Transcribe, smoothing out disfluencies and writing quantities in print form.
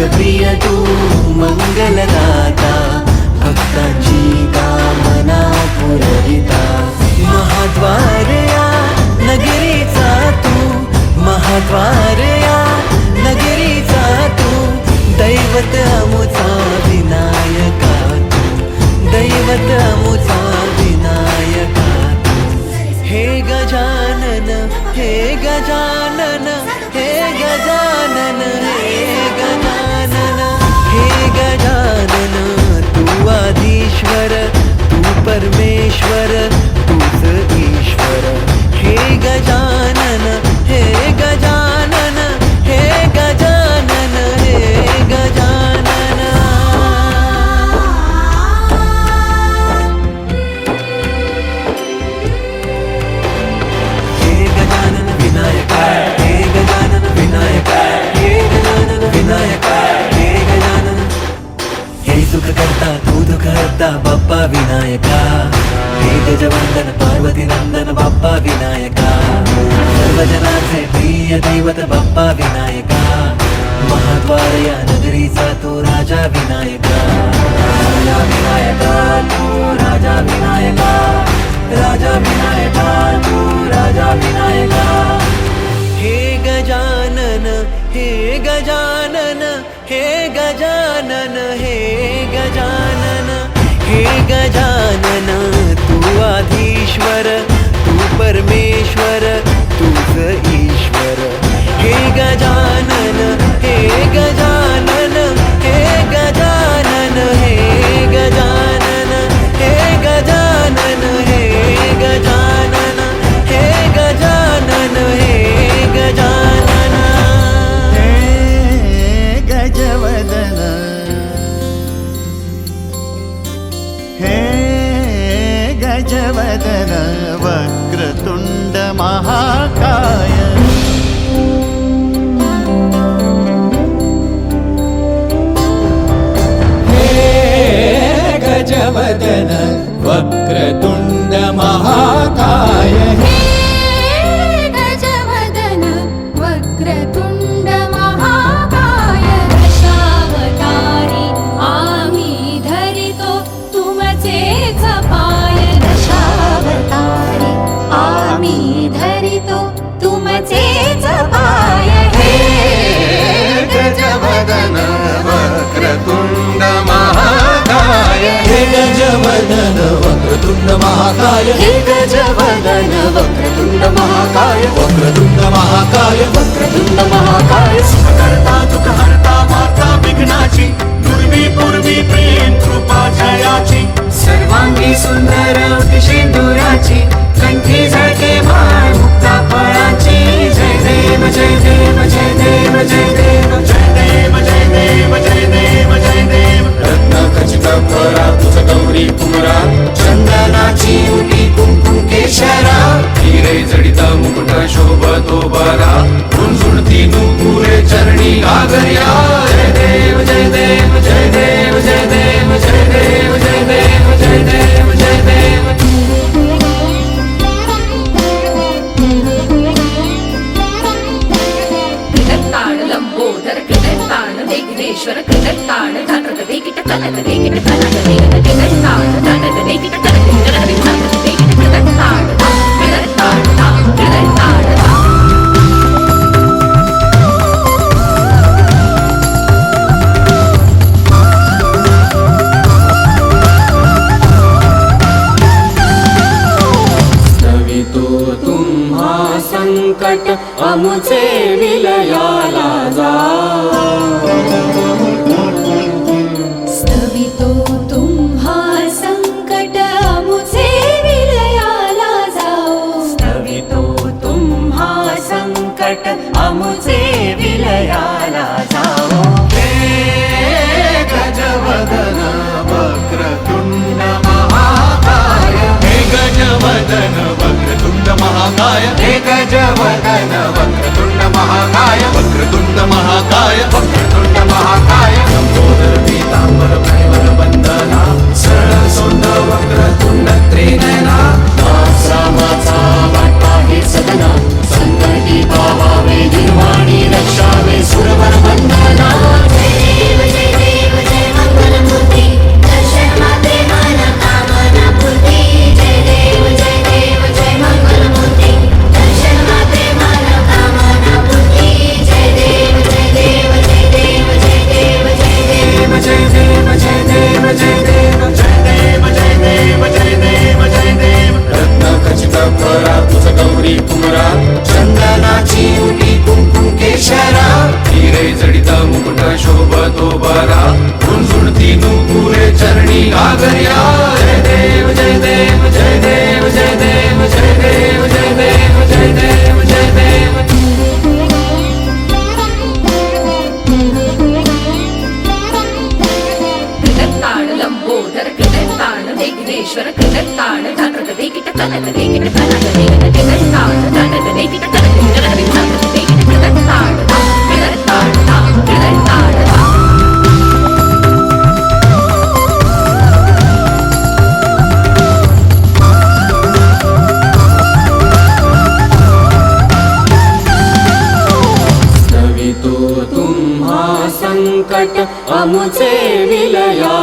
भक्तप्रिय तू मंगलदाता, भक्तांची कामना पुरविता। महाद्वार या नगरीचा तू, महाद्वार या नगरीचा तू, दैवत अमुचा विनायका तू, दैवत अमुचा विनायका तू। हे गजानन, हे गजानन, हे गजानन, हे गजानन, हे गजानन, तू आदिश्वर, तू परमेश्वर, तूच ईश्वर। हे गजानन, हे गजानन, हे गजानन, हे गजानन। हे गजानन विनायका, हे गजानन विनायका, हे गजानन विनायका, हे गजानन। हे सुख करता तू दुःख हरता बाप्पा विनायका, हे गजवंदन पार्वती नंदन बाप्पा विनायका, सर्वजनाचे प्रिय दैवत बाप्पा विनायका। महाद्वार या नगरीचा तू राजा विनायका, राजा विनायका तू राजा विनायका, राजा विनायका तू राजा विनायका। हे गजानन, हे गजानन, हे गजानन, हे गजानन, हे गजानन, तू आधीश्वर, तू परमेश्वर, तूच ईश्वर। हे गजानन, हे गजानन, हे गजानन, हे गजानन, हे गजानन, हे गजानन, हे गजानन, हे गजानन। हे गजवदन, हे गजवदन, वक्रतुंड महाकाय। गजवदन वक्रतुंड महाकाय। हे गजवदन वक्रतुंड महाकाय। दशावतारी आम्ही धरितो तुमचेच पाय। दशावतारी आम्ही धरितो तुमचेच पाय। हे गजवदन वक्रतुंड महाकाय। हे गजवदन वक्रतुंड महाकाय। हे गजवदन वक्रतुंड महाकाय। वक्रतुंड महाकाय, वक्रतुंड महाकाय। करता दुःख हरता माता विघ्नाची, पूर्वी पूर्वी प्रेम कृपा जयाची। सर्वांगी सुंदर सिंदुराची, कंठी झळके माळ मुक्ता फळाची। जय देव जय देव जय देव जय देव जय देव जय देव जय देव जय देव। रत्न खचित फरा तुझ गौरी कुमरा, चंदनाची उटी कुंकुम केशरा। हिरे जडिता मुकुट शोभतो बरा, झुणझुणती नुपुरे चरणी घागर्या। जय देव जय देव जय देव जय देव जय देव जय देव जय देव जय देव। कृतताण लंबोदर कृतताण विघ्नेश्वर कृतताण धनत वेकिट कनक वेकिट कनक वेकिट कृतताण धनत वेकिट कनक कनक विघ्नत वेकिट कृतताण कृतताण कृतताण। संकट अमुचे विलयाला जा। स्तवितो तुम्हा संकट अमुचे विलयाला जाओ। स्तवितो तुम्हा संकट अमुचे विलयाला जाओ। हे गजवदन वक्रतुंड महाकाय। हे गजवदन वक्रतुंड महाकाय। हे गजवदन वक्रतुंड महाकाय। वक्रतुंड महाकाय, वक्रतुंड महाकाय। लंबोदर पीतांबर परिमल वंदना, सरळ सोंड वक्रतुंड त्रिनयना। दास रामाचा वाटा हे सदना, संकटी पावावे निर्वाणी रक्षावे सुरवर वंदना। तो बरा झुणझुणती नुपुरे चरणी घागर्या जय देव जय देव जय देव जय देव जय देव जय देव जय देव जय देव कीर्तन लंबोदर कीर्तन विघ्नेश्वर कीर्तन जागृत देखीट कनक देखीट कनक देखीट कीर्तन जागृत देखीट कनक देखीट जागृत देखीट कीर्तन संकट अमुचे विलया